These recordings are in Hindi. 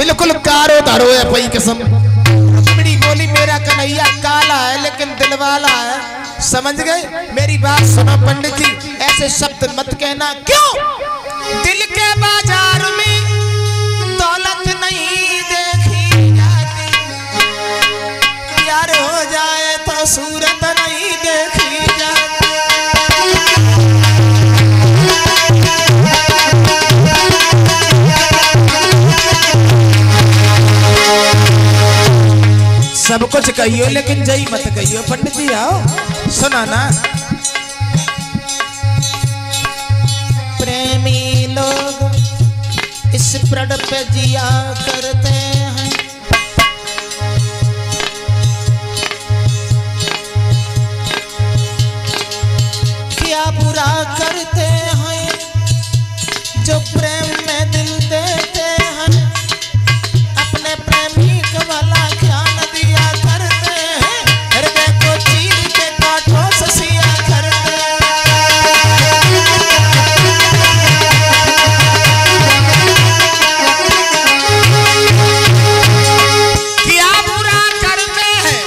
बिल्कुल कारो धारो है पई कसम। रुक्मिणी बोली मेरा कन्हैया काला है लेकिन दिल वाला है, समझ गए? मेरी बात सुनो पंडित जी, ऐसे शब्द मत कहना। क्यों? दिल के बाजार में दौलत नहीं देखी जाती, प्यार हो जाए तो सूरत नहीं देखी जाती। सब कुछ कहियो लेकिन जय मत कहियो। पंडित जी आओ सुना ना। प्रेमी लोग इस प्रण पे जिया करते हैं, क्या बुरा करते हैं जो प्रेम में दिल देते हैं, अपने प्रेमी को वाला क्या न दिया करते हैं, हृदय को चीर के कांटों से सिया करते हैं। क्या बुरा करते हैं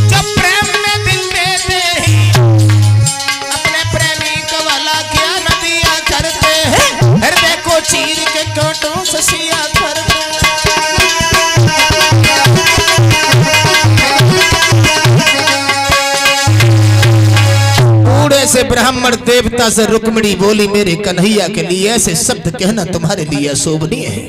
जो प्रेम में दिल देते हैं, अपने प्रेमी को वाला क्या न दिया करते हैं, हृदय को चीर के कांटों से सिया करते हैं। से ब्राह्मण देवता से रुक्मिणी बोली मेरे कन्हैया के लिए ऐसे शब्द कहना तुम्हारे लिए शोभनीय है।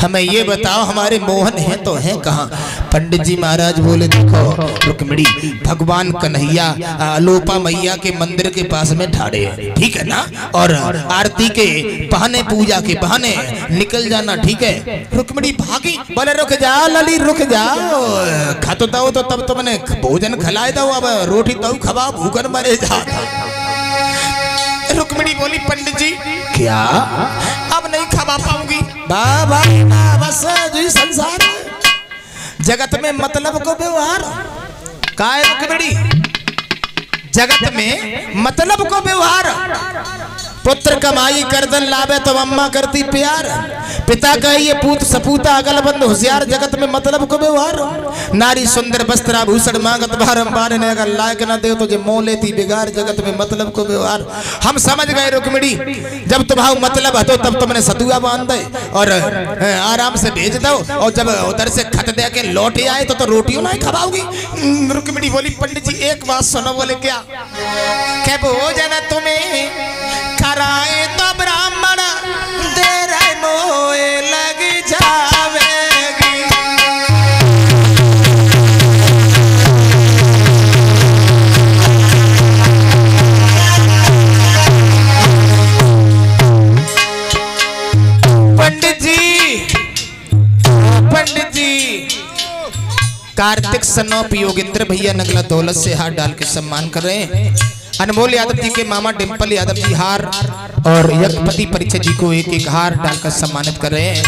हमें ये बताओ हमारे मोहन है तो है कहाँ? पंडित जी महाराज बोले देखो रुक्मिणी भगवान कन्हैया अलोपा मैया के मंदिर के पास में ठाड़े हैं, ठीक है ना? और आरती के बहाने पूजा के बहाने निकल जाना, ठीक है? रुक्मिणी भागी, बोले रुक जाओ लली रुक जाओ, खातो दो तो तब तुमने भोजन खिलाए दो, अब रोटी तो खवा भूखन मरे जा। रुक्मिणी बोली पंडित जी क्या अब नहीं खवा पाऊंगी? बाबा बस जी संसार जगत में मतलब को व्यवहार का है रुक्मिणी, जगत में मतलब को व्यवहार। पुत्र कमाई करदन लावे तो अम्मा करती प्यार, पिता कहिए पूत सपूता अगलबंद होशियार, जगत में मतलब को व्यवहार। नारी सुंदर वस्त्र आभूषण मांगत बारंबार ने अगर लायक न दे तो जे मोह लेती बिगाड़, जगत में मतलब को व्यवहार। हम समझ गए रुक्मिणी, जब तुम्हारा मतलब हतो तब तुमने सतुआ बांध दे और आराम से भेज दो, और जब उधर से खत दे के लौट आए तो रोटियों नहीं खवाओगी। रुक्मिणी बोली पंडित जी एक बात सुनो। बोले क्या? क्या भोजन तुम्हें कराए तो ब्राह्मण देर मोए लग जावेगी। पंडित जी कार्तिक सनोप योगेंद्र भैया नगला दौलत से हाथ डाल के सम्मान कर रहे हैं। अनमोल यादव जी के मामा डिम्पल यादव जी हार और यज्ञपति परिचय जी को एक एक हार डालकर सम्मानित कर रहे हैं।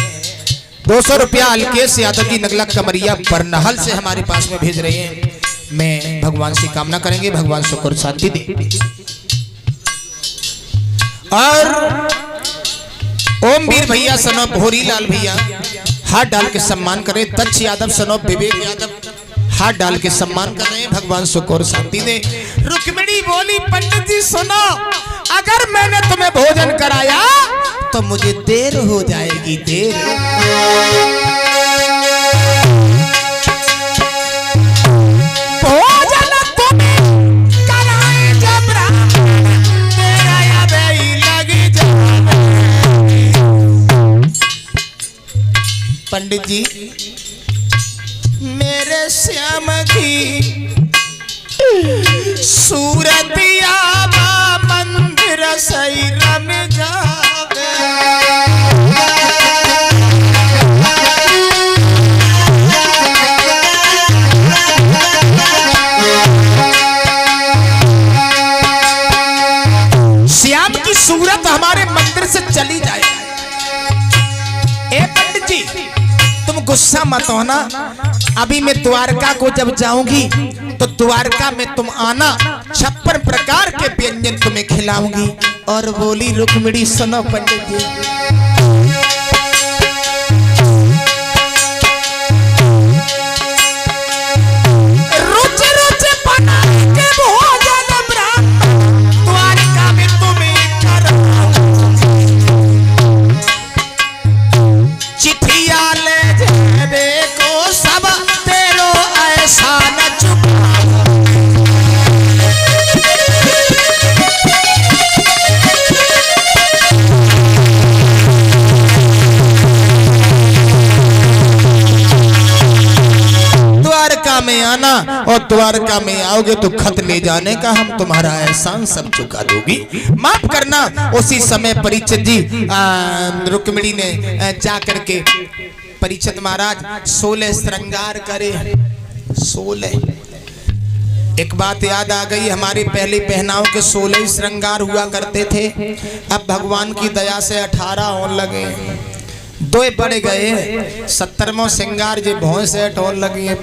200 रुपया अलकेश यादव जी नगला कमरिया बरनहल से हमारे पास में भेज रहे हैं। मैं भगवान से कामना करेंगे भगवान सुख और शांति दे। और ओमवीर भैया सनोप होरीलाल भैया हाथ डाल के सम्मान करें। दक्ष यादव सनोप विवेक यादव हाथ डाल के सम्मान कर रहे हैं। भगवान सुख और शांति दे। रुक्मिणी बोली पंडित जी सुनो, अगर मैंने तुम्हें भोजन कराया तो मुझे देर हो जाएगी, देर। भोजन तुम्हें कराए जब तेरा याद ही लगी जाए। पंडित जी मेरे श्याम की सूरतिया मंदिर सही रम जावे। श्याम की सूरत हमारे मंदिर से चली जाए। ए पंडित जी तुम गुस्सा मत होना, अभी मैं द्वारका को जब जाऊंगी तो द्वारका में तुम आना, 56 प्रकार के व्यंजन तुम्हें खिलाऊंगी। और बोली रुक्मिणी सुनो पंडित जी आना और द्वारका में आओगे तो खत ले जाने का हम तुम्हारा एहसान सब चुका दोगी, माफ करना। उसी समय परीक्षित जी रुक्मिणी ने जा करके परीक्षित महाराज 16 श्रृंगार करे। 16 एक बात याद आ गई, हमारे पहले पहनाव के 16 श्रृंगार हुआ करते थे, अब भगवान की दया से 18 होने लगे, 2 बढ़ गए। 70वां श्रृंगार जो भौं से 8 होने लगी है।